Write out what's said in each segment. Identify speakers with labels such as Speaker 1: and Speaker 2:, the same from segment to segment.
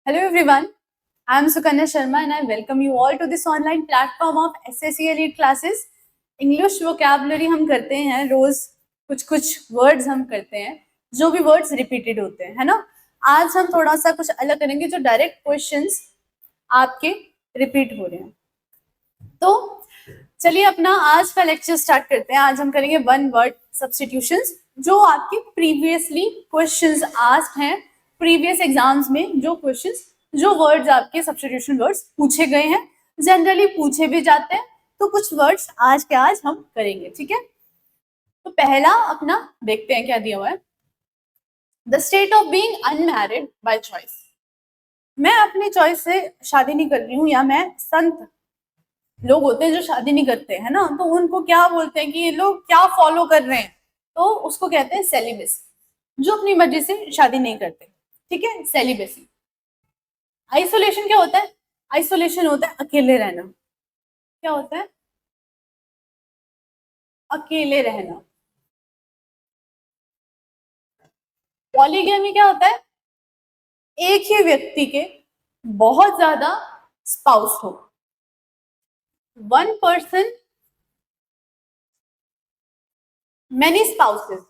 Speaker 1: Hello everyone, I am Sukanya Sharma and I welcome you all to this online platform of SSC Elite Classes. English vocabulary हम करते हैं रोज, कुछ words हम करते हैं जो भी वर्ड्स रिपीटेड होते हैं, है ना। आज हम थोड़ा सा कुछ अलग करेंगे जो डायरेक्ट क्वेश्चंस आपके रिपीट हो रहे हैं। तो चलिए अपना आज का लेक्चर स्टार्ट करते हैं। आज हम करेंगे वन वर्ड सब्स्टिट्यूशंस जो आपके प्रीवियसली क्वेश्चंस आस्क्ड हैं, प्रीवियस एग्जाम्स में जो वर्ड्स आपके सब्स्टिट्यूशन वर्ड्स पूछे गए हैं, जनरली पूछे भी जाते हैं, तो कुछ वर्ड्स आज के आज हम करेंगे, ठीक है। तो पहला अपना देखते हैं क्या दिया हुआ है। The state of being unmarried by choice. मैं अपनी चॉइस से शादी नहीं कर रही हूँ, या मैं संत लोग होते हैं जो शादी नहीं करते हैं ना, तो उनको क्या बोलते हैं कि ये लोग क्या फॉलो कर रहे हैं, तो उसको कहते हैं सेलिबेसी, जो अपनी मर्जी से शादी नहीं करते, ठीक है, सेलिबेसी। आइसोलेशन क्या होता है? आइसोलेशन होता है अकेले रहना। क्या होता है? अकेले रहना। पॉलीगैमी क्या होता है? एक ही व्यक्ति के बहुत ज्यादा स्पाउस हो, one person many spouses.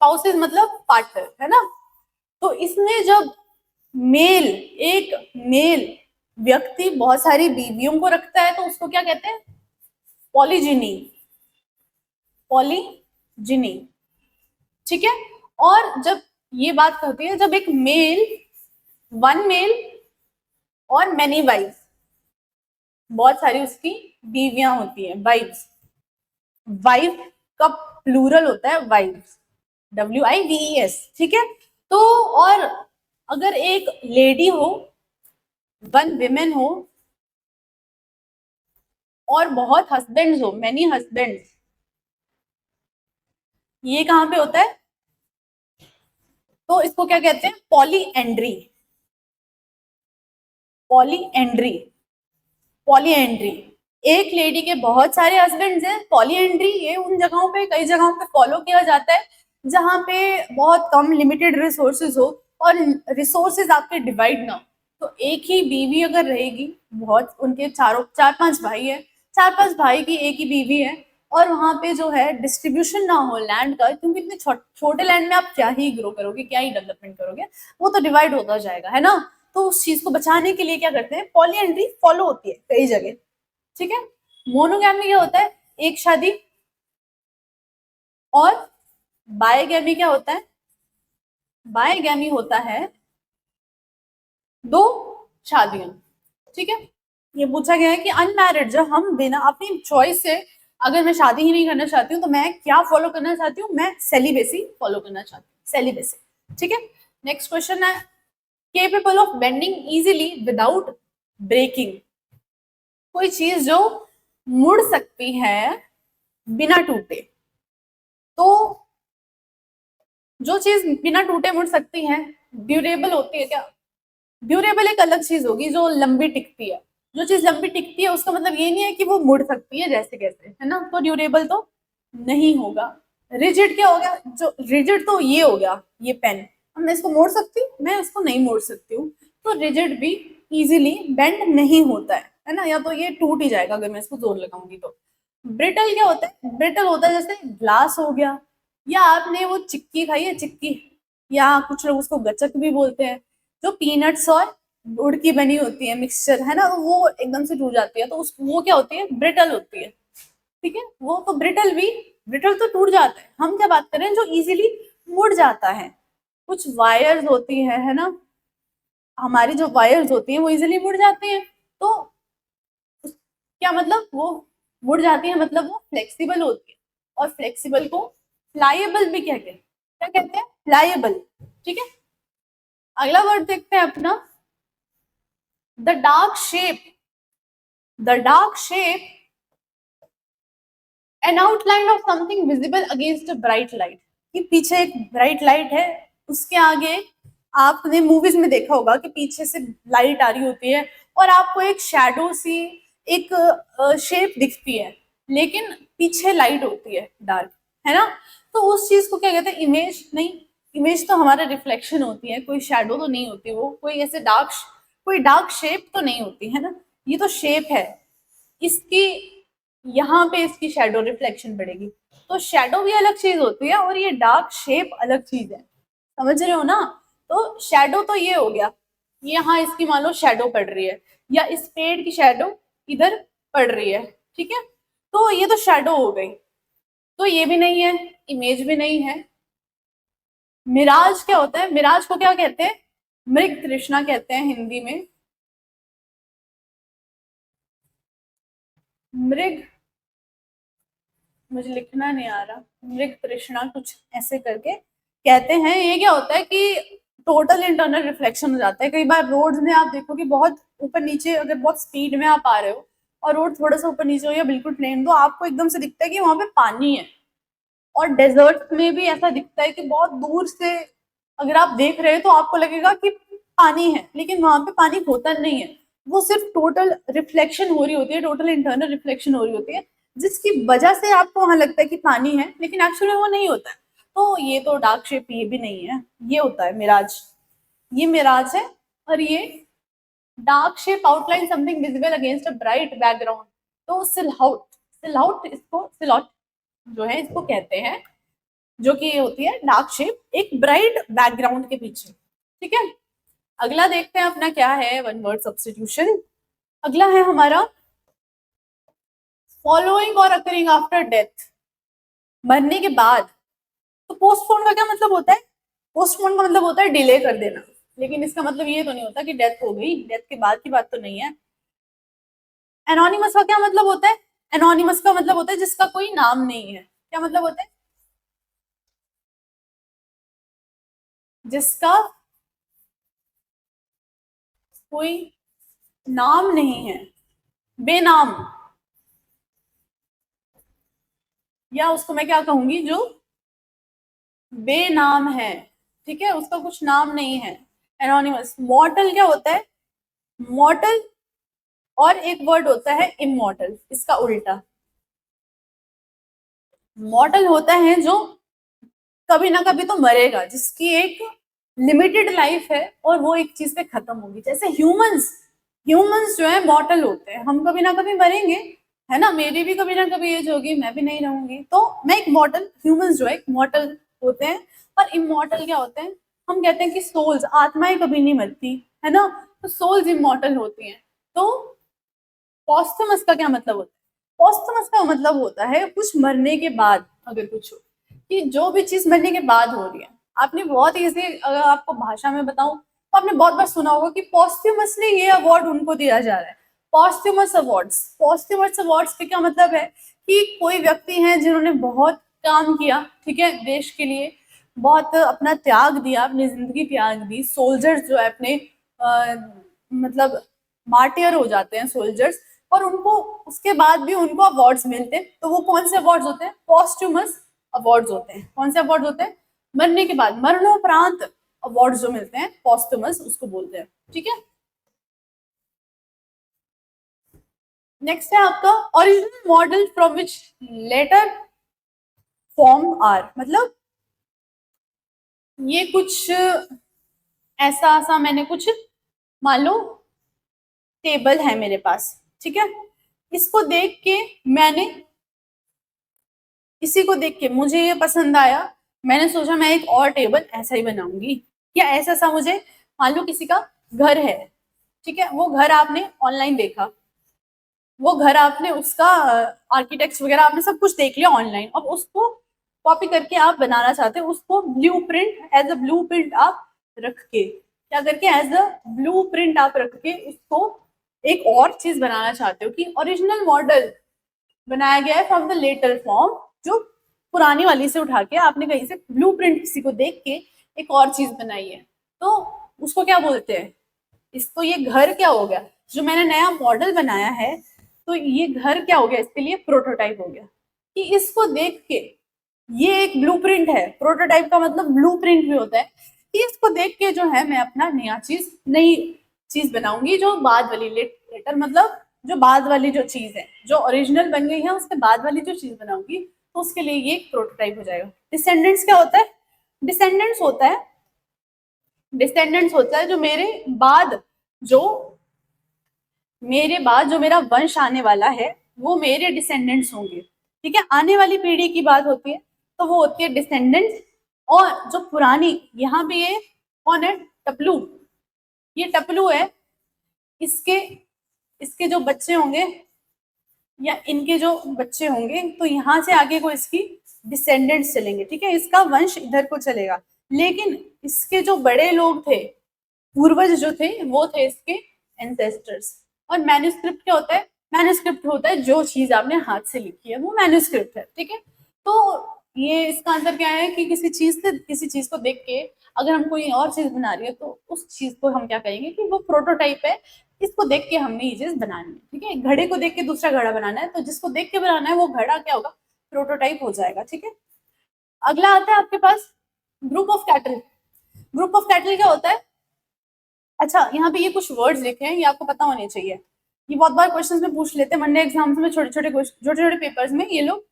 Speaker 1: Spouses मतलब पार्टनर, है ना। तो इसमें जब एक मेल व्यक्ति बहुत सारी बीवियों को रखता है तो उसको क्या कहते हैं? पॉलीजिनी। पॉलीजिनी, ठीक है। और जब ये बात होती है जब एक वन मेल और मैनी वाइफ, बहुत सारी उसकी बीवियां होती हैं, वाइफ्स। वाइफ का प्लूरल होता है वाइफ्स, WIVES, ठीक है। तो और अगर एक लेडी हो, वन विमेन हो और बहुत हस्बैंड्स हो, मैनी हस्बैंड्स, ये कहां पे होता है? तो इसको क्या कहते हैं? पॉलीएंड्री। Polyandry, polyandry. एक लेडी के बहुत सारे हस्बैंड्स हैं। पॉलीएंड्री ये उन जगहों पे, कई जगहों पे फॉलो किया जाता है जहां पे बहुत कम लिमिटेड रिसोर्सेज हो और रिसोर्सेज आपके डिवाइड ना हो। तो एक ही बीवी अगर रहेगी, बहुत उनके चार पांच भाई है, चार पांच भाई की एक ही बीवी है, और वहां पे जो है डिस्ट्रीब्यूशन ना हो लैंड का, क्योंकि इतने छोटे लैंड में आप क्या ही ग्रो करोगे, क्या ही डेवलपमेंट करोगे, वो तो डिवाइड होता जाएगा, है ना। तो उस चीज को बचाने के लिए क्या करते हैं? पॉलीएंड्री फॉलो होती है कई जगह, ठीक है। मोनोगैमी क्या होता है? एक शादी। और बायगैमी क्या होता है? बायगैमी होता है दो शादियां, ठीक है। ये पूछा गया है कि अनमैरिड, जब हम बिना अपनी चॉइस से, अगर मैं शादी ही नहीं करना चाहती हूँ तो मैं क्या फॉलो करना चाहती हूँ? मैं सेलिबेसी फॉलो करना चाहती हूँ, सेलिबेसी, ठीक है। नेक्स्ट क्वेश्चन है capable of bending easily without breaking. कोई चीज जो मुड़ सकती है बिना टूटे। तो जो चीज बिना टूटे मुड़ सकती है ड्यूरेबल होती है क्या? ड्यूरेबल एक अलग चीज होगी जो लंबी टिकती है। जो चीज लंबी टिकती है उसका मतलब ये नहीं है कि वो मुड़ सकती है जैसे कैसे, है ना। तो ड्यूरेबल तो नहीं होगा। रिजिड क्या हो गया? जो रिजिड तो ये हो गया, ये पेन, मैं इसको मोड़ सकती हूँ, मैं इसको नहीं मोड़ सकती हूँ। तो रिजिड भी इजीली बेंड नहीं होता है ना, या तो ये टूट ही जाएगा अगर मैं इसको जोर लगाऊंगी तो। ब्रिटल क्या होता है? ब्रिटल होता है जैसे ग्लास हो गया, या आपने वो चिक्की खाई है, चिक्की, या कुछ लोग उसको गचक भी बोलते हैं, जो पीनट्स और गुड़ की बनी होती है, मिक्सचर, है ना, तो वो एकदम से टूट जाती है, तो उस वो क्या होती है? ब्रिटल होती है, ठीक है। वो तो ब्रिटल तो टूट जाता है। हम क्या बात कर रहे हैं जो इजीली मुड़ जाता है? कुछ वायर्स होती है ना, हमारी जो वायर्स होती हैं वो इजीली मुड़ जाती हैं। तो क्या मतलब? वो मुड़ जाती है मतलब वो फ्लेक्सिबल होती है, और फ्लेक्सिबल को फ्लाइएबल भी कहते हैं। क्या कहते हैं? फ्लाइएबल, ठीक है। अगला वर्ड देखते हैं अपना, the dark shape. The dark shape N outline of something visible against a bright light. कि पीछे एक ब्राइट लाइट है, उसके आगे आपने मूवीज में देखा होगा कि पीछे से लाइट आ रही होती है और आपको एक शैडो सी, एक शेप दिखती है, लेकिन पीछे लाइट होती है डार्क, है ना। तो उस चीज को क्या कहते हैं? इमेज नहीं, इमेज तो हमारा रिफ्लेक्शन होती है, कोई शेडो तो नहीं होती, वो कोई ऐसे कोई डार्क शेप तो नहीं होती है ना, ये तो शेप है इसकी, यहाँ पे इसकी शेडो रिफ्लेक्शन पड़ेगी। तो शेडो भी अलग चीज होती है और ये डार्क शेप अलग चीज है, समझ रहे हो ना। तो शेडो तो ये हो गया, यहाँ इसकी मान लो शेडो पड़ रही है, या इस पेड़ की शेडो इधर पड़ रही है, ठीक है, तो ये तो शेडो हो गई। तो ये भी नहीं है, इमेज भी नहीं है। मिराज क्या होता है, मिराज को क्या कहते हैं, मृग तृष्णा कहते हैं हिंदी में। मृग, मुझे लिखना नहीं आ रहा, मृग तृष्णा कुछ ऐसे करके कहते हैं। ये क्या होता है कि टोटल इंटरनल रिफ्लेक्शन हो जाता है। कई बार रोड्स में आप देखो कि बहुत ऊपर नीचे, अगर बहुत स्पीड में आप आ रहे हो और रोड थोड़ा सा ऊपर नीचे हो या बिल्कुल प्लेन, तो आपको एकदम से दिखता है कि वहां पे पानी है। और डेजर्ट में भी ऐसा दिखता है कि बहुत दूर से अगर आप देख रहे हो तो आपको लगेगा कि पानी है, लेकिन वहां पे पानी होता नहीं है, वो सिर्फ टोटल रिफ्लेक्शन हो रही होती है, टोटल इंटरनल रिफ्लेक्शन हो रही होती है, जिसकी वजह से आपको वहां लगता है कि पानी है, लेकिन एक्चुअली वो नहीं होता है। तो ये तो डार्क शेप ये भी नहीं है, ये होता है मिराज, ये मिराज है। और ये dark shape outline something visible against a bright background, तो सिलहाउट, सिलहाउट इसको सिलॉट जो है इसको कहते हैं, जो कि होती है डार्क शेप एक ब्राइट बैकग्राउंड के पीछे, ठीक है। अगला देखते हैं अपना क्या है, वन वर्ड सब्स्टिट्यूशन। अगला है हमारा फॉलोइंग और अकरिंग आफ्टर डेथ, मरने के बाद। तो पोस्टपोन का क्या मतलब होता है, पोस्टपोन का मतलब होता है डिले कर देना, लेकिन इसका मतलब ये तो नहीं होता कि डेथ हो गई, डेथ के बाद की बात तो नहीं है। एनोनिमस का क्या मतलब होता है, एनोनिमस का मतलब होता है जिसका कोई नाम नहीं है। क्या मतलब होता है, जिसका कोई नाम नहीं है, बेनाम, या उसको मैं क्या कहूंगी, जो बेनाम है, ठीक है, उसका कुछ नाम नहीं है, एनोनिमस। मॉर्टल क्या होता है, मॉर्टल और एक वर्ड होता है इमॉर्टल, इसका उल्टा। मॉर्टल होता है जो कभी ना कभी तो मरेगा, जिसकी एक लिमिटेड लाइफ है और वो एक चीज पे खत्म होगी, जैसे ह्यूमंस, ह्यूमंस जो है मॉर्टल होते हैं, हम कभी ना कभी मरेंगे, है ना, मेरी भी कभी ना कभी एज होगी, मैं भी नहीं रहूंगी, तो मैं एक मॉर्टल, ह्यूमंस जो है एक मॉर्टल होते हैं। और इमॉर्टल क्या होते हैं, हम कहते हैं कि सोल्स, आत्माएं कभी नहीं मरती, है ना, तो सोल्स इमॉर्टल होती हैं। तो पॉस्टमस का क्या मतलब होता है, पॉस्टमस का मतलब होता है कुछ मरने के बाद, अगर कुछ हो, कि जो भी चीज मरने के बाद हो रही है। आपने बहुत इजी, अगर आपको भाषा में बताऊं तो आपने बहुत बार सुना होगा कि पॉस्टमसली ये अवार्ड उनको दिया जा रहा है, पॉस्टमस अवार्ड्स। पॉस्टमस अवार्ड्स का क्या मतलब है कि कोई व्यक्ति हैं जिन्होंने बहुत काम किया, ठीक है, देश के लिए बहुत अपना त्याग दिया, अपनी जिंदगी त्याग दी, सोल्जर्स जो है अपने मतलब मार्टियर हो जाते हैं सोल्जर्स, और उनको उसके बाद भी उनको अवार्ड्स मिलते हैं। तो वो कौन से अवार्ड्स होते हैं, पॉस्टुमस अवार्ड्स होते हैं। कौन से अवार्ड होते हैं, मरने के बाद, मरणोपरांत अवार्ड्स जो मिलते हैं पॉस्टुमस, उसको बोलते हैं, ठीक है। नेक्स्ट है आपका original model from which later form are, मतलब ये कुछ ऐसा सा, मैंने कुछ मान लो टेबल है मेरे पास, ठीक है, इसको देख के मैंने, इसी को देख के मुझे ये पसंद आया, मैंने सोचा मैं एक और टेबल ऐसा ही बनाऊंगी, या ऐसा सा मुझे, मान लो किसी का घर है, ठीक है, वो घर आपने ऑनलाइन देखा, वो घर आपने उसका आर्किटेक्ट वगैरह आपने सब कुछ देख लिया ऑनलाइन, अब उसको कॉपी करके आप बनाना चाहते हो, उसको blueprint, as a blueprint आप रख के, क्या करके, एज अ ब्लू प्रिंट आप रख के उसको एक और चीज बनाना चाहते हो, कि ओरिजिनल मॉडल बनाया गया है फ्रॉम द लेटर फॉर्म, जो पुरानी वाली से उठा के आपने कहीं से ब्लूप्रिंट किसी को देख के एक और चीज बनाई है, तो उसको क्या बोलते हैं, इसको, ये घर क्या हो गया, जो मैंने नया मॉडल बनाया है, तो ये घर क्या हो गया, इसके लिए प्रोटोटाइप हो गया, कि इसको देख के, ये एक ब्लूप्रिंट है, प्रोटोटाइप का मतलब ब्लूप्रिंट भी होता है, कि इसको देख के जो है मैं अपना नया चीज, नई चीज बनाऊंगी, जो बाद वाली लेटर मतलब जो बाद वाली जो चीज है, जो ओरिजिनल बन गई है उसके बाद वाली जो चीज बनाऊंगी, तो उसके लिए ये एक प्रोटोटाइप हो जाएगा। डिसेंडेंट्स क्या होता है, डिसेंडेंट्स होता है, डिसेंडेंट्स होता है जो मेरे बाद जो मेरा वंश आने वाला है वो मेरे डिसेंडेंट्स होंगे, ठीक है। आने वाली पीढ़ी की बात होती है तो वो होती है डिसेंडेंट्स। और जो पुरानी, यहाँ पे ये कौन है, टपलू, ये टपलू है, इसके इसके जो बच्चे होंगे या इनके जो बच्चे होंगे तो यहाँ से आगे को इसकी डिसेंडेंट्स चलेंगे, ठीक है, इसका वंश इधर को चलेगा। लेकिन इसके जो बड़े लोग थे, पूर्वज जो थे, वो थे इसके एंसेस्टर्स। और मैन्युस्क्रिप्ट क्या होता है, मैन्युस्क्रिप्ट होता है जो चीज आपने हाथ से लिखी है वो मैन्युस्क्रिप्ट है, ठीक है। तो ये इसका आंसर क्या है कि किसी चीज को देख के अगर हम कोई और चीज बना रही है तो उस चीज को हम क्या कहेंगे कि वो प्रोटोटाइप है, इसको देख के हमने ये चीज बनानी है, ठीक है। घड़े को देख के दूसरा घड़ा बनाना है तो जिसको देख के बनाना है वो घड़ा क्या होगा, प्रोटोटाइप हो जाएगा, ठीक है। अगला आता है आपके पास group of cattle. Group of cattle क्या होता है, अच्छा यहाँ पे ये कुछ वर्ड्स लिखे हैं, ये आपको पता होने चाहिए, ये बहुत बार क्वेश्चंस में पूछ लेते हैं, वनडे एग्जाम्स में छोटे छोटे पेपर्स में ये लोग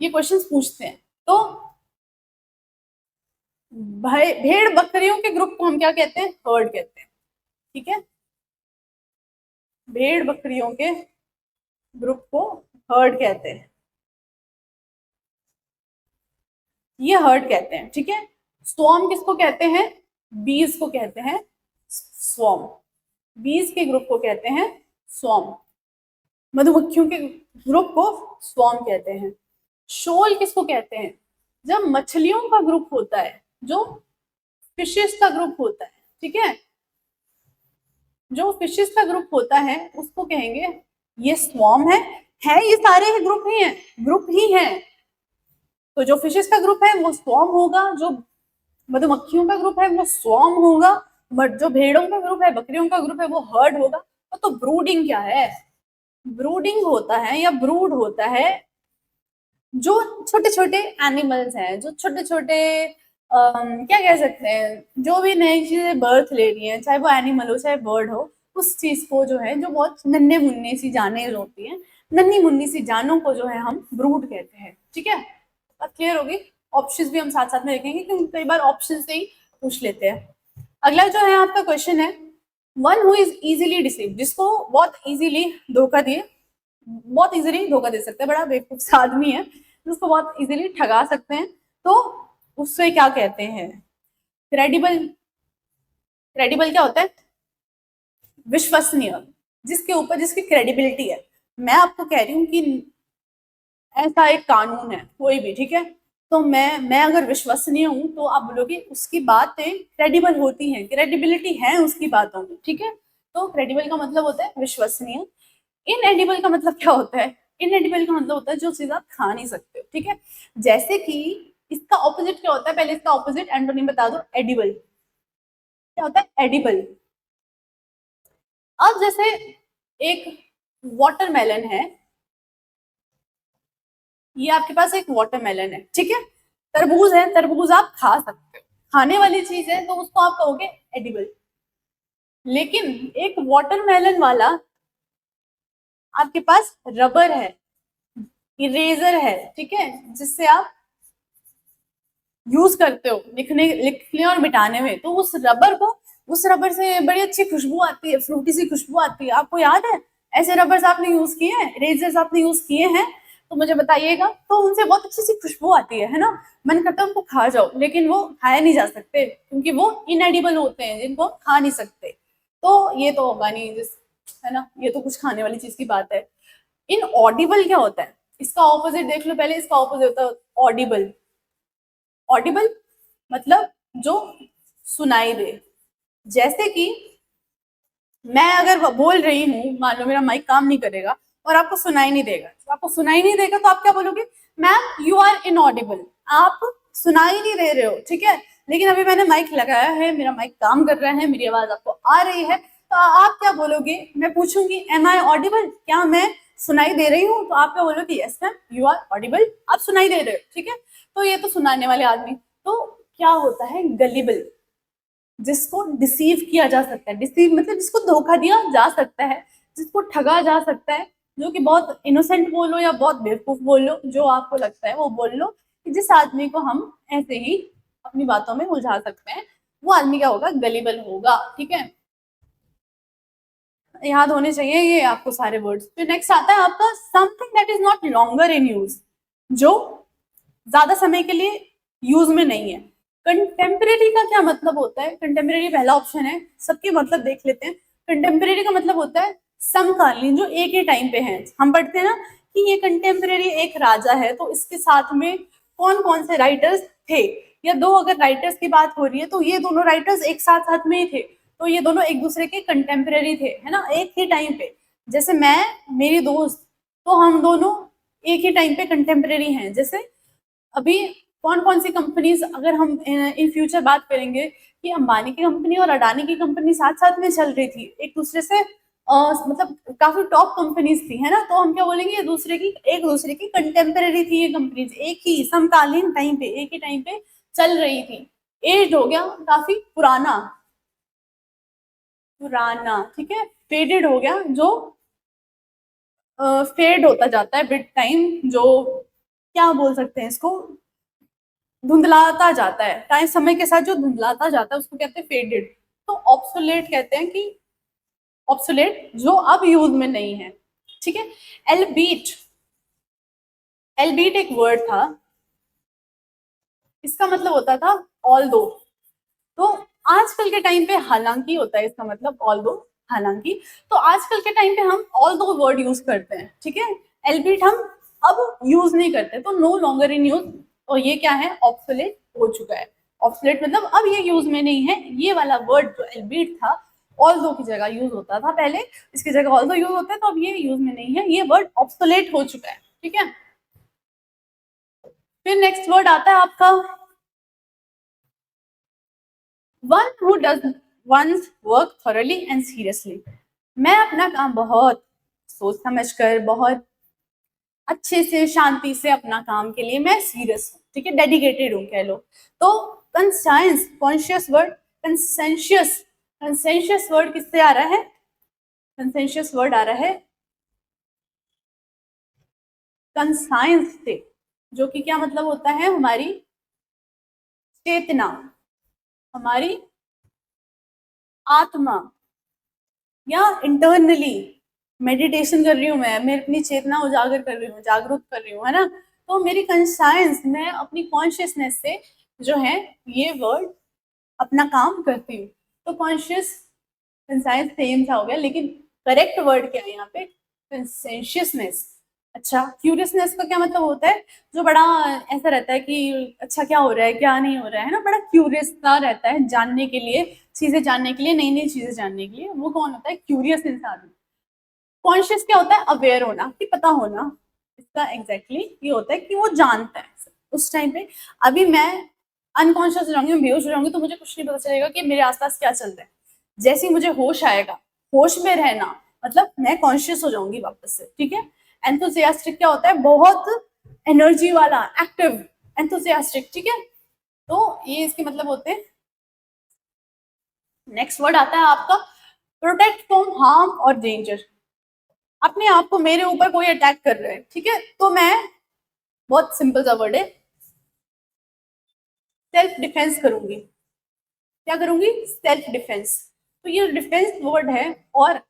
Speaker 1: ये क्वेश्चंस पूछते हैं। तो भेड़ बकरियों के ग्रुप को हम क्या कहते हैं, हर्ड कहते हैं, ठीक है। भेड़ बकरियों के ग्रुप को हर्ड कहते हैं, ये हर्ड कहते हैं, ठीक है। स्वॉर्म किसको कहते हैं, बीज को कहते हैं स्वॉर्म, बीज के ग्रुप को कहते हैं स्वॉर्म, मधुमक्खियों के ग्रुप को स्वॉर्म कहते हैं। शोल किसको कहते हैं, जब मछलियों का ग्रुप होता है, जो फिशेस का ग्रुप होता है, ठीक है, जो फिशेस का ग्रुप होता है उसको कहेंगे ये स्वॉर्म है ये सारे ग्रुप ही हैं, ग्रुप ही हैं। तो जो फिशेस का ग्रुप है वो स्वॉर्म होगा, जो मधुमक्खियों का ग्रुप है वो स्वॉर्म होगा, बट जो भेड़ों का ग्रुप है, बकरियों का ग्रुप है वो हर्ड होगा। तो ब्रूडिंग क्या है, ब्रूडिंग होता है या ब्रूड होता है जो छोटे छोटे एनिमल्स हैं, जो छोटे छोटे क्या कह सकते हैं, जो भी नई चीजें बर्थ ले रही हैं, चाहे वो एनिमल हो चाहे बर्ड हो, उस चीज को जो है, जो बहुत नन्हे मुन्ने सी जाने होती हैं, नन्ही मुन्नी सी जानों को जो है हम ब्रूड कहते हैं, ठीक है। बात क्लियर होगी। ऑप्शंस भी हम साथ साथ में देखेंगे क्योंकि कई बार ऑप्शन से ही पूछ लेते हैं। अगला जो है आपका क्वेश्चन है, one who is easily deceive, जिसको बहुत इजीली धोखा दिए, बहुत इजीली धोखा दे सकते हैं, बड़ा बेवकूफ सा आदमी है जिसको बहुत इजीली ठगा सकते हैं, तो उससे क्या कहते हैं, क्रेडिबल। क्रेडिबल क्या होता है, विश्वसनीय, जिसके ऊपर जिसकी क्रेडिबिलिटी है। मैं आपको कह रही हूँ कि ऐसा एक कानून है कोई भी, ठीक है, तो मैं अगर विश्वसनीय हूँ तो आप बोलोगे उसकी बातें क्रेडिबल होती हैं, क्रेडिबिलिटी है उसकी बातों में, ठीक है। तो क्रेडिबल का मतलब होता है विश्वसनीय। इनएडिबल का मतलब क्या होता है, इनएडिबल का मतलब होता है जो चीज आप खा नहीं सकते हो, ठीक है। जैसे कि इसका ऑपोजिट क्या होता है, पहले इसका ऑपोजिट एंटोनिम बता दो, एडिबल। क्या होता है, एडिबल। अब जैसे एक वाटरमेलन है, ये आपके पास एक वाटरमेलन है, ठीक है, तरबूज है, तरबूज आप खा सकते हो, खाने वाली चीज है तो उसको आप कहोगे एडिबल। लेकिन एक वाटरमेलन वाला आपके पास रबर है, इरेजर है, ठीक है, जिससे आप यूज करते हो लिखने और मिटाने में, तो उस रबर से बड़ी अच्छी खुशबू आती है, फ्रूटी सी खुशबू आती है। आपको याद है ऐसे रबर्स आपने यूज किए हैं, इरेजर्स आपने यूज किए हैं, तो मुझे बताइएगा। तो उनसे बहुत अच्छी सी खुशबू आती है ना, मन करता है उनको खा जाओ, लेकिन वो खाए नहीं जा सकते क्योंकि वो इनएडिबल होते हैं, जिनको खा नहीं सकते। तो ये तो होगा नहीं है ना, ये तो कुछ खाने वाली चीज की बात है। इनऑडिबल क्या होता है, इसका ऑपोजिट देख लो पहले, इसका ऑपोजिट होता है ऑडिबल। ऑडिबल मतलब जो सुनाई दे, जैसे कि मैं अगर बोल रही हूँ, मान लो मेरा माइक काम नहीं करेगा और आपको सुनाई नहीं देगा, तो आपको सुनाई नहीं देगा तो आप क्या बोलोगे, मैम यू आर इनऑडिबल, आप सुनाई नहीं दे रहे हो, ठीक है। लेकिन अभी मैंने माइक लगाया है, मेरा माइक काम कर रहा है, मेरी आवाज आपको आ रही है, तो आप क्या बोलोगे, मैं पूछूंगी एम आई ऑडिबल, क्या मैं सुनाई दे रही हूँ, तो आप क्या बोलोगे, yes ma'am you are audible, आप सुनाई दे रहे हो, ठीक है। तो ये तो सुनाने वाले आदमी। तो क्या होता है, गलिबल, जिसको डिसीव किया जा सकता है, डिसीव मतलब जिसको धोखा दिया जा सकता है, जिसको ठगा जा सकता है, जो कि बहुत इनोसेंट बोलो या बहुत बेवकूफ बोल लो, जो आपको लगता है वो बोल लो, कि जिस आदमी को हम ऐसे ही अपनी बातों में उलझा सकते हैं, वो आदमी क्या होगा, गलिबल होगा। ठीक है, याद होने चाहिए ये आपको सारे वर्ड्स। फिर नेक्स्ट आता है आपका something that is not longer in use, जो ज्यादा समय के लिए यूज में नहीं है। कंटेम्परेरी का क्या मतलब होता है? कंटेम्परेरी पहला ऑप्शन है, सबके मतलब देख लेते हैं। कंटेम्परेरी का मतलब होता है समकालीन, जो एक ही टाइम पे है। हम पढ़ते हैं ना कि ये कंटेम्परेरी एक राजा है, तो इसके साथ में कौन कौन से राइटर्स थे, या दो अगर राइटर्स की बात हो रही है तो ये दोनों राइटर्स एक साथ साथ में ही थे, तो ये दोनों एक दूसरे के कंटेम्परेरी थे, है ना, एक ही टाइम पे। जैसे मैं, मेरी दोस्त, तो हम दोनों एक ही टाइम पे कंटेम्परेरी हैं। जैसे अभी कौन कौन सी कंपनीज, अगर हम इन फ्यूचर बात करेंगे कि अंबानी की कंपनी और अडानी की कंपनी साथ साथ में चल रही थी एक दूसरे से, मतलब काफी टॉप कंपनीज थी, है ना, तो हम क्या बोलेंगे, एक दूसरे की कंटेम्परेरी थी ये कंपनीज, एक ही समकालीन टाइम पे, एक ही टाइम पे चल रही थी। एज हो गया काफी पुराना, पुराना, ठीक है। फेडेड हो गया, जो फेड होता जाता है विद टाइम, जो क्या बोल सकते हैं इसको, धुंधलाता जाता है, टाइम समय के साथ जो धुंधलाता जाता है उसको कहते हैं फेडेड। तो ऑब्सोलेट कहते हैं कि ऑब्सोलेट जो अब यूज में नहीं है। ठीक है। एलबीट, एलबीट एक वर्ड था, इसका मतलब होता था ऑल दो। तो आजकल के टाइम पे हालांकि होता है इसका मतलब, ऑल दो, हालांकि। तो आजकल के टाइम पे हम ऑल दो वर्ड यूज करते हैं, ठीक है। एलबीट हम अब यूज नहीं करते, तो नो लॉन्गर इन यूज, और ये क्या है, ऑब्सोलेट हो चुका है। ऑब्सोलेट मतलब अब ये यूज में नहीं है। ये वाला वर्ड जो एलबीट था, ऑल दो की जगह यूज होता था पहले, इसकी जगह ऑल दो यूज होता है, तो अब ये यूज में नहीं है, ये वर्ड ऑब्सोलेट हो चुका है। ठीक है। फिर नेक्स्ट वर्ड आता है आपका one who does one's work thoroughly and seriously. मैं अपना काम बहुत सोच समझ कर, बहुत अच्छे से, शांति से अपना काम के लिए मैं सीरियस हूँ, ठीक है, डेडिकेटेड हूँ कह लो। तो कंसाइंस, कॉन्शियस वर्ड, कंसेंशियस, कंसेंशियस वर्ड किससे आ रहा है? कंसेंशियस वर्ड आ रहा है कंसाइंस से, जो कि क्या मतलब होता है, हमारी चेतना, हमारी आत्मा, या इंटरनली मेडिटेशन कर रही हूँ मैं अपनी चेतना उजागर कर रही हूँ, जागरूक कर रही हूँ, है ना। तो मेरी कंसाइंस, मैं अपनी कॉन्शियसनेस से जो है ये वर्ड अपना काम करती हूँ। तो कॉन्शियस, कंसाइंस सेम सा हो गया, लेकिन करेक्ट वर्ड क्या है यहाँ पे, कंसेंशियसनेस। अच्छा, क्यूरियसनेस का क्या मतलब होता है, जो बड़ा ऐसा रहता है कि अच्छा क्या हो रहा है, क्या नहीं हो रहा है ना, बड़ा क्यूरियस सा रहता है जानने के लिए, चीजें जानने के लिए, नई नई चीजें जानने के लिए, वो कौन होता है, क्यूरियस इंसान। कॉन्शियस क्या होता है, अवेयर होना, कि पता होना। इसका एग्जैक्टली ये होता है कि वो जानता है उस टाइम पे। अभी मैं अनकॉन्शियस हो जाऊंगी, मैं बेहोश हो जाऊंगी, तो मुझे कुछ नहीं पता चलेगा कि मेरे आसपास क्या चल रहा है। जैसे ही मुझे होश आएगा, होश में रहना मतलब मैं कॉन्शियस हो जाऊंगी वापस से, ठीक है। एंथुसियास्टिक क्या होता है, बहुत एनर्जी वाला, एक्टिव, एंथुसियास्टिक, ठीक है। तो ये इसके मतलब होते हैं। नेक्स्ट वर्ड आता है आपका प्रोटेक्ट फ्रॉम हार्म और डेंजर। अपने आप को, मेरे ऊपर कोई अटैक कर रहा है, ठीक है, तो मैं, बहुत सिंपल सा वर्ड है, सेल्फ डिफेंस करूंगी। क्या करूंगी, सेल्फ डिफेंस। तो ये डिफेंस वर्ड है और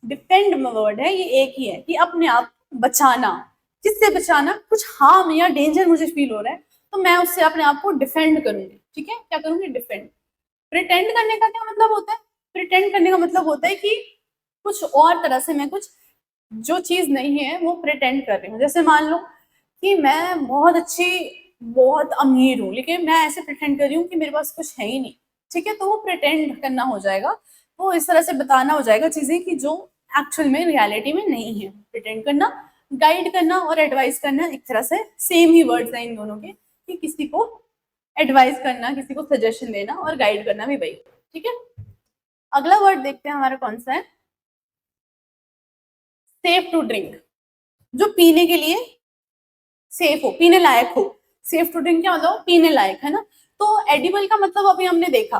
Speaker 1: डिफेंड वर्ड है, ये एक ही है, कि अपने आप बचाना। किससे बचाना, कुछ हार्म या डेंजर मुझे फील हो रहा है, तो मैं उससे अपने आप को डिफेंड करूंगी, ठीक है। क्या करूंगी, डिफेंड। प्रिटेंड करने का क्या मतलब होता है, प्रिटेंड करने का मतलब होता है कि कुछ और तरह से मैं कुछ, जो चीज नहीं है वो प्रिटेंड कर रही हूँ। जैसे मान लो कि मैं बहुत अच्छी, बहुत अमीर हूँ, लेकिन मैं ऐसे प्रिटेंड कर रही हूँ कि मेरे पास कुछ है ही नहीं, ठीक है, तो वो प्रिटेंड करना हो जाएगा। वो इस तरह से बताना हो जाएगा चीजें कि जो एक्चुअल में रियलिटी में नहीं है। प्रिटेंड करना, गाइड करना और एडवाइस करना एक तरह से सेम ही वर्ड्स हैं इन दोनों के, कि किसी को एडवाइस करना, किसी को सजेशन देना, और गाइड करना भी वही, ठीक है। अगला वर्ड देखते हैं हमारा कौन सा है, सेफ टू ड्रिंक, जो पीने के लिए सेफ हो, पीने लायक हो। सेफ टू ड्रिंक क्या मतलब, पीने लायक, है ना। तो एडिबल का मतलब अभी हमने देखा,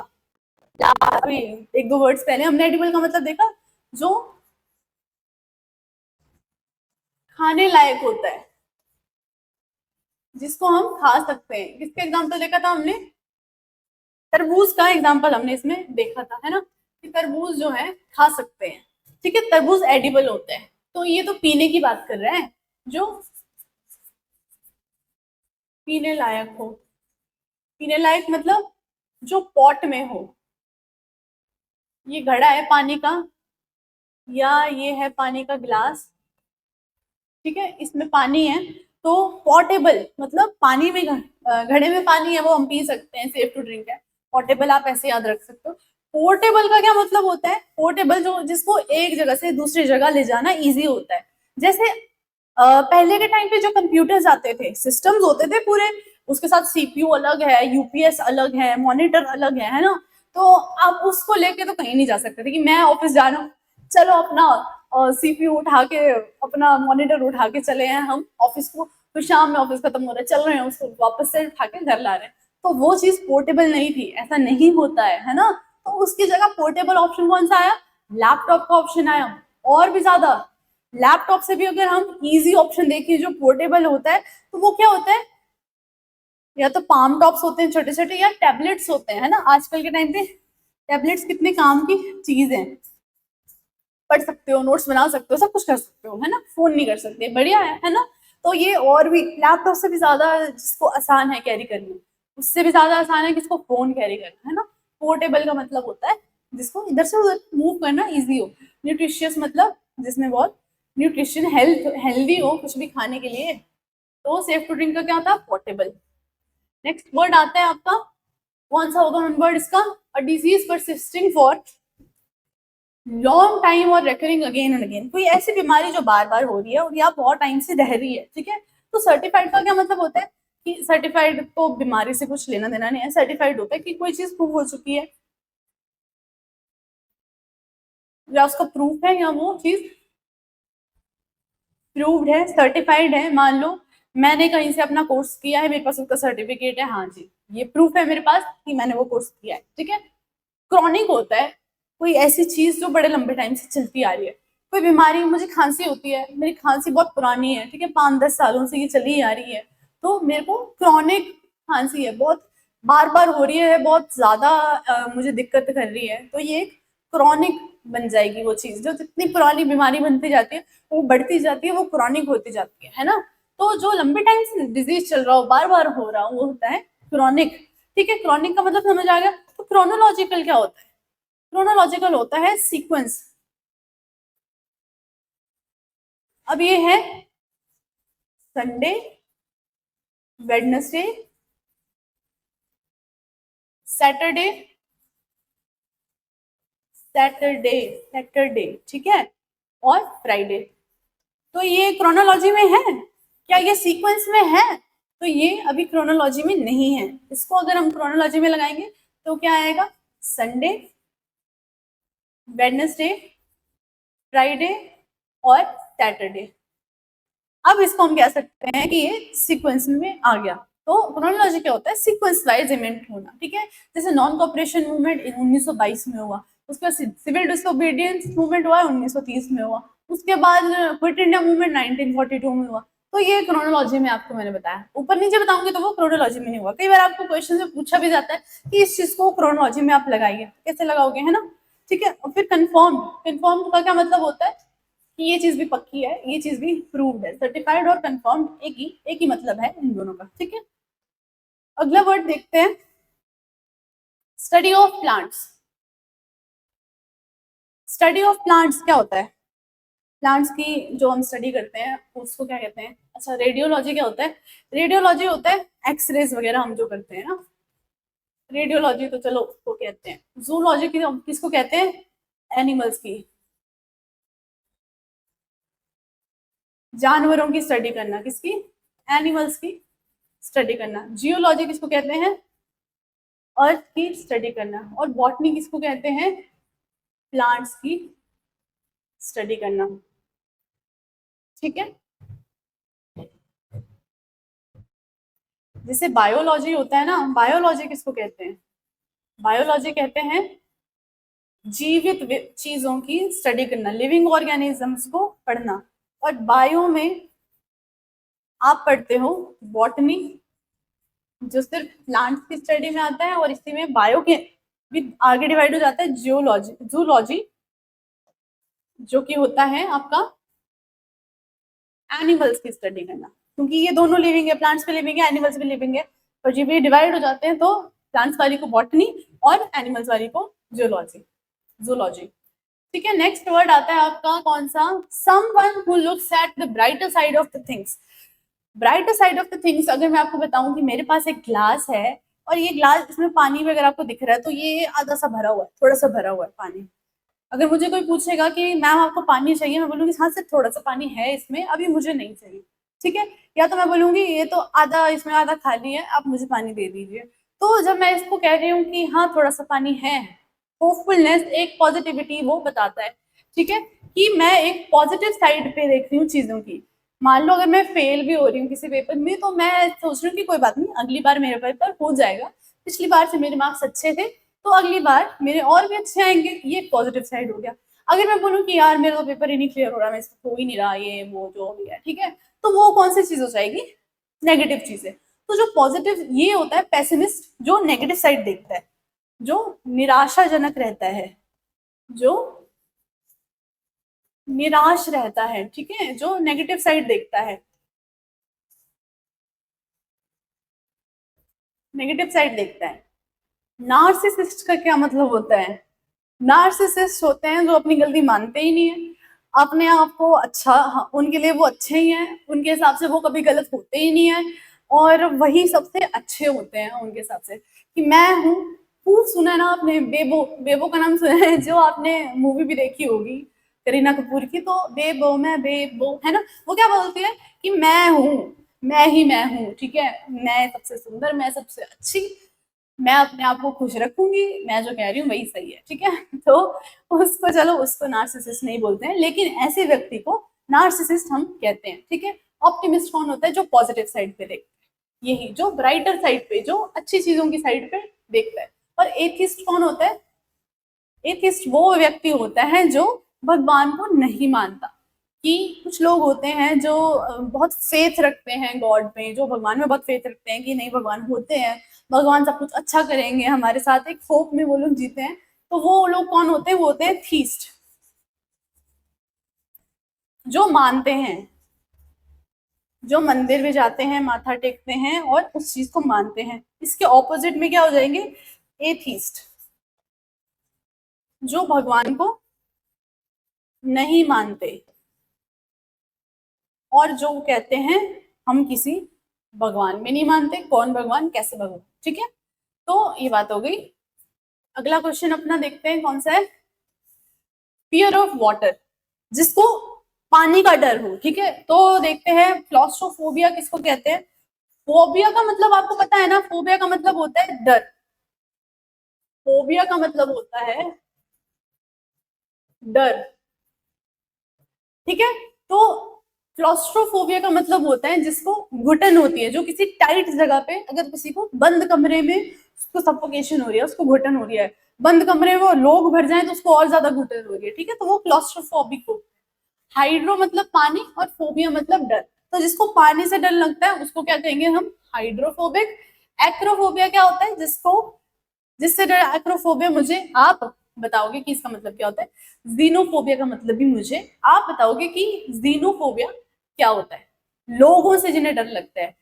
Speaker 1: अभी एक दो वर्ड्स पहले हमने एडिबल का मतलब देखा, जो खाने लायक होता है, जिसको हम खा सकते हैं। किसका एग्जाम्पल देखा था हमने, तरबूज का एग्जाम्पल हमने इसमें देखा था, है ना, कि तरबूज जो है खा सकते हैं, ठीक है, तरबूज एडिबल होते हैं। तो ये तो पीने की बात कर रहे हैं, जो पीने लायक हो। पीने लायक मतलब जो पॉट में हो। ये घड़ा है पानी का, या ये है पानी का गिलास, ठीक है, इसमें पानी है। तो पोर्टेबल मतलब पानी में घड़े में पानी है, वो हम पी सकते हैं, सेफ टू ड्रिंक है। पोर्टेबल आप ऐसे याद रख सकते हो। पोर्टेबल का क्या मतलब होता है? पोर्टेबल जो जिसको एक जगह से दूसरी जगह ले जाना इजी होता है। जैसे पहले के टाइम पे जो कंप्यूटर्स आते थे, सिस्टम्स होते थे पूरे, उसके साथ सीपीयू अलग है, यूपीएस अलग है, मॉनिटर अलग है ना। तो आप उसको लेके तो कहीं नहीं जा सकते थे कि मैं ऑफिस जा रहा हूँ, चलो अपना सीपीयू उठा के, अपना मॉनिटर उठा के चले हैं हम ऑफिस को, फिर शाम में ऑफिस खत्म हो रहा है, चल रहे हैं उसको वापस से उठा के घर ला रहे हैं। तो वो चीज पोर्टेबल नहीं थी, ऐसा नहीं होता है ना। तो उसकी जगह पोर्टेबल ऑप्शन कौन सा आया? लैपटॉप का ऑप्शन आया। और भी ज्यादा, लैपटॉप से भी अगर हम इजी ऑप्शन देखें जो पोर्टेबल होता है, तो वो क्या होता है? या तो पाम टॉप्स होते हैं छोटे छोटे, या टैबलेट्स होते हैं, है ना। आजकल के टाइम पे टैबलेट्स कितने काम की चीज है, पढ़ सकते हो, नोट्स बना सकते हो, सब कुछ कर सकते हो, है ना। फोन नहीं कर सकते, बढ़िया है ना। तो ये और भी लैपटॉप से भी ज्यादा जिसको आसान है कैरी करना, उससे भी ज्यादा आसान है किसको फोन कैरी करना, है ना। पोर्टेबल का मतलब होता है जिसको इधर से उधर मूव करना इजी हो। न्यूट्रिशियस मतलब जिसमें बहुत न्यूट्रिशन, हेल्दी हो कुछ भी खाने के लिए। तो सेफ टू ड्रिंक का क्या था? पोर्टेबल। नेक्स्ट वर्ड आता है आपका, कौन सा होगा वर्ड इसका? A disease persisting for long time और रेकरिंग अगेन एंड अगेन। कोई ऐसी बीमारी जो बार बार हो रही है और या बहुत टाइम से रह रही है, ठीक है। तो सर्टिफाइड का क्या मतलब होता है? कि सर्टिफाइड तो बीमारी से कुछ लेना देना नहीं है, सर्टिफाइड होता है कि कोई चीज प्रूव हो चुकी है, या उसका प्रूफ है, या वो चीज प्रूव्ड है, सर्टिफाइड है। मान लो मैंने कहीं से अपना कोर्स किया है, मेरे पास उसका सर्टिफिकेट है, हाँ जी ये प्रूफ है मेरे पास कि मैंने वो कोर्स किया है, ठीक है। क्रॉनिक होता है कोई ऐसी चीज जो बड़े लंबे टाइम से चलती आ रही है। कोई बीमारी, मुझे खांसी होती है, मेरी खांसी बहुत पुरानी है, ठीक है, 5-10 सालों से ये चली आ रही है, तो मेरे को क्रॉनिक खांसी है, बहुत बार बार हो रही है, बहुत ज्यादा मुझे दिक्कत कर रही है, तो ये क्रॉनिक बन जाएगी। वो चीज जो जितनी पुरानी बीमारी बनती जाती है, वो बढ़ती जाती है, वो क्रॉनिक होती जाती है ना। तो जो लंबे टाइम से डिजीज चल रहा हो, बार बार हो रहा हो, वो होता है क्रॉनिक, ठीक है। क्रॉनिक का मतलब समझ आ गया। तो क्रोनोलॉजिकल क्या होता है? क्रोनोलॉजिकल होता है सीक्वेंस। अब ये है Sunday, Wednesday, Saturday, Saturday, Saturday, ठीक है, और फ्राइडे। तो ये क्रोनोलॉजी में है क्या? ये सीक्वेंस में है? तो ये अभी क्रोनोलॉजी में नहीं है। इसको अगर हम क्रोनोलॉजी में लगाएंगे तो क्या आएगा? संडे, वेडनेसडे, फ्राइडे और सैटरडे। अब इसको हम कह सकते हैं कि ये सीक्वेंस में आ गया। तो क्रोनोलॉजी क्या होता है? सीक्वेंस वाइज इवेंट होना, ठीक है। जैसे नॉन कॉपरेशन मूवमेंट 1922 में हुआ, उसके बाद सिविल डिसोबीडियंस मूवमेंट हुआ 1930 में हुआ, उसके बाद क्विट इंडिया मूवमेंट 1942 में हुआ। तो ये क्रोनोलॉजी में आपको मैंने बताया। ऊपर नीचे बताऊंगी तो वो क्रोनोलॉजी में नहीं हुआ। कई बार आपको क्वेश्चन में पूछा भी जाता है कि इस चीज को क्रोनोलॉजी में आप लगाइए, कैसे लगाओगे, है ना, ठीक है। और फिर कंफर्म, कंफर्म का क्या मतलब होता है कि ये चीज भी पक्की है, ये चीज भी प्रूव्ड है। सर्टिफाइड और कंफर्म्ड एक ही मतलब है इन दोनों का, ठीक है। अगला वर्ड देखते हैं, study of plants. Study of plants क्या होता है? प्लांट्स की जो हम स्टडी करते हैं उसको क्या कहते हैं? अच्छा, रेडियोलॉजी क्या होता है? रेडियोलॉजी होता है एक्सरेज वगैरह हम जो करते हैं ना, रेडियोलॉजी तो चलो उसको कहते हैं। जूलॉजी की किसको कहते हैं? एनिमल्स की, जानवरों की स्टडी करना, किसकी? एनिमल्स की स्टडी करना। जियोलॉजी किसको कहते हैं? अर्थ की स्टडी करना। और बॉटनी किसको कहते हैं? प्लांट्स की स्टडी करना, ठीक है। जैसे बायोलॉजी होता है ना, बायोलॉजी किसको कहते हैं? बायोलॉजी कहते हैं जीवित चीजों की स्टडी करना, लिविंग ऑर्गेनिजम्स को पढ़ना। और बायो में आप पढ़ते हो बॉटनी, जो सिर्फ प्लांट्स की स्टडी में आता है, और इसी में बायो के भी आगे डिवाइड हो जाता है जियोलॉजी, जूलॉजी, जो कि होता है आपका एनिमल्स की स्टडी करना, क्योंकि ये दोनों लिविंग है, प्लांट्स भी लिविंग है, एनिमल्स भी लिविंग है, और जब ये डिवाइड हो जाते हैं तो प्लांट्स वाली को बॉटनी और एनिमल्स वाली को जियोलॉजी, जूलॉजी। ठीक है, नेक्स्ट वर्ड आता है आपका कौन सा, someone who looks at the brighter side of the things. Brighter side of the things, अगर मैं आपको बताऊं कि मेरे पास एक ग्लास है और ये ग्लास, इसमें पानी वगैरह आपको दिख रहा है, तो ये आधा सा भरा हुआ है, थोड़ा सा भरा हुआ है पानी। अगर मुझे कोई पूछेगा कि मैम आपको पानी चाहिए, मैं बोलूंगी हाँ सिर्फ थोड़ा सा पानी है इसमें, अभी मुझे नहीं चाहिए। ठीक है, या तो मैं बोलूंगी ये तो आधा, इसमें आधा खाली है, आप मुझे पानी दे दीजिए। तो जब मैं इसको कह रही हूँ कि हाँ थोड़ा सा पानी है, होपफुलनेस, एक पॉजिटिविटी वो बताता है। ठीक है, कि मैं एक पॉजिटिव साइड पे देख रही हूँ चीजों की। मान लो अगर मैं फेल भी हो रही हूँ किसी पेपर में, तो मैं सोच रही हूँ कि कोई बात नहीं, अगली बार मेरा पेपर हो जाएगा, पिछली बार से मेरे मार्क्स अच्छे थे, तो अगली बार मेरे और भी अच्छे आएंगे, ये पॉजिटिव साइड हो गया। अगर मैं बोलूँ कि यार मेरा तो पेपर ही नहीं क्लियर हो रहा, मैं इसको हो ही नहीं रहा, ये वो जो भी है, ठीक है, तो वो कौन सी चीज हो जाएगी, नेगेटिव चीज है। तो जो पॉजिटिव ये होता है पेसिमिस्ट, जो नेगेटिव साइड देखता है, जो निराशाजनक रहता है, जो निराश रहता है, ठीक है, जो नेगेटिव साइड देखता है, नेगेटिव साइड देखता है। नार्सिसिस्ट का क्या मतलब होता है, नार्सिसिस्ट होते हैं जो अपनी गलती मानते ही नहीं है, अपने आप को अच्छा, हाँ, उनके लिए वो अच्छे ही हैं, उनके हिसाब से वो कभी गलत होते ही नहीं है, और वही सबसे अच्छे होते हैं उनके हिसाब से, कि मैं हूँ। खूब सुना है ना आपने, बेबो, बेबो का नाम सुना है, जो आपने मूवी भी देखी होगी करीना कपूर की, तो बेबो मैं बेबो है ना, वो क्या बोलती है कि मैं हूँ, मैं ही मैं हूँ, ठीक है, मैं सबसे सुंदर, मैं सबसे अच्छी, मैं अपने आप को खुश रखूंगी, मैं जो कह रही हूँ वही सही है, ठीक है। तो उसको, चलो उसको नार्सिसिस्ट नहीं बोलते हैं, लेकिन ऐसे व्यक्ति को नार्सिसिस्ट हम कहते हैं। ठीक है, ऑप्टिमिस्ट कौन होता है, जो पॉजिटिव साइड पे देखता है, यही जो ब्राइटर साइड पे, जो अच्छी चीजों की साइड पे देखता है। और एथिस्ट कौन होता है, एथिस्ट वो व्यक्ति होता है जो भगवान को नहीं मानता। कि कुछ लोग होते हैं जो बहुत फेथ रखते हैं गॉड में, जो भगवान में बहुत फेथ रखते हैं कि नहीं भगवान होते हैं, भगवान सब कुछ अच्छा करेंगे हमारे साथ, एक होप में वो लोग जीते हैं। तो वो लोग कौन होते हैं, वो होते हैं थीस्ट, जो मानते हैं, जो मंदिर में जाते हैं, माथा टेकते हैं और उस चीज को मानते हैं। इसके ऑपोजिट में क्या हो जाएंगे, एथीस्ट, जो भगवान को नहीं मानते, और जो कहते हैं हम किसी भगवान में नहीं मानते, कौन भगवान, कैसे भगवान। ठीक है, तो ये बात हो गई। अगला क्वेश्चन अपना देखते हैं कौन सा है, फियर ऑफ वाटर, जिसको पानी का डर हो। ठीक है, तो देखते हैं क्लॉस्ट्रोफोबिया किसको कहते हैं। फोबिया का मतलब आपको पता है ना, फोबिया का मतलब होता है डर, फोबिया का मतलब होता है डर। ठीक है, तो क्लॉस्ट्रोफोबिया का मतलब होता है जिसको घुटन होती है, जो किसी टाइट जगह पे, अगर किसी को बंद कमरे में उसको सफोकेशन हो रही है, उसको घुटन हो रही है, बंद कमरे में वो लोग भर जाए तो उसको और ज्यादा घुटन हो रही है, ठीक है, तो वो क्लॉस्ट्रोफोबिक हो। हाइड्रो मतलब पानी और फोबिया मतलब डर। तो जिसको पानी से डर लगता है उसको क्या कहेंगे हम, हाइड्रोफोबिक। एक्रोफोबिया क्या होता है, जिसको, जिससे डर, एक्रोफोबिया मुझे आप बताओगे कि इसका मतलब क्या होता है। जीनोफोबिया का मतलब भी मुझे आप बताओगे कि जीनोफोबिया क्या होता है। लोगों से जिन्हें डर लगता है,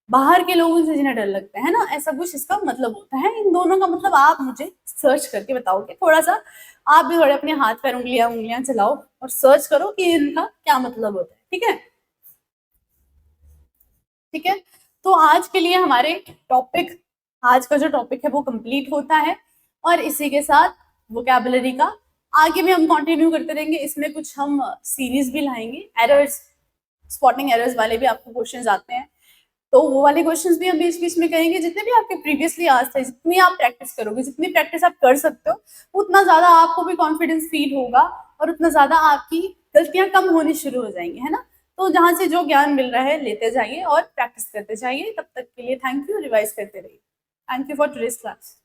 Speaker 1: बाहर के लोगों से जिन्हें डर लगता है ना, ऐसा कुछ इसका मतलब होता है। इन दोनों का मतलब आप मुझे सर्च करके बताओगे, थोड़ा सा आप भी थोड़े अपने हाथ पैर उंगलियां उंगलियां चलाओ और सर्च करो कि इनका क्या मतलब होता है। ठीक है, ठीक है, तो आज के लिए हमारे टॉपिक, आज का जो टॉपिक है वो कंप्लीट होता है, और इसी के साथ वोकैबुलरी का आगे भी हम कंटिन्यू करते रहेंगे। इसमें कुछ हम सीरीज भी लाएंगे, एरर्स, स्पॉटिंग एरर्स वाले भी आपको क्वेश्चंस आते हैं, तो वो वाले क्वेश्चंस भी हम बीच बीच में करेंगे। जितने भी आपके प्रीवियसली आज थे, जितनी आप प्रैक्टिस करोगे, जितनी प्रैक्टिस आप कर सकते हो, उतना ज्यादा आपको भी कॉन्फिडेंस फील होगा, और उतना ज्यादा आपकी गलतियां कम होनी शुरू हो जाएंगी, है ना। तो जहां से जो ज्ञान मिल रहा है लेते जाइए और प्रैक्टिस करते जाइए। तब तक के लिए थैंक यू, रिवाइज करते रहिए। Thank you for today's class.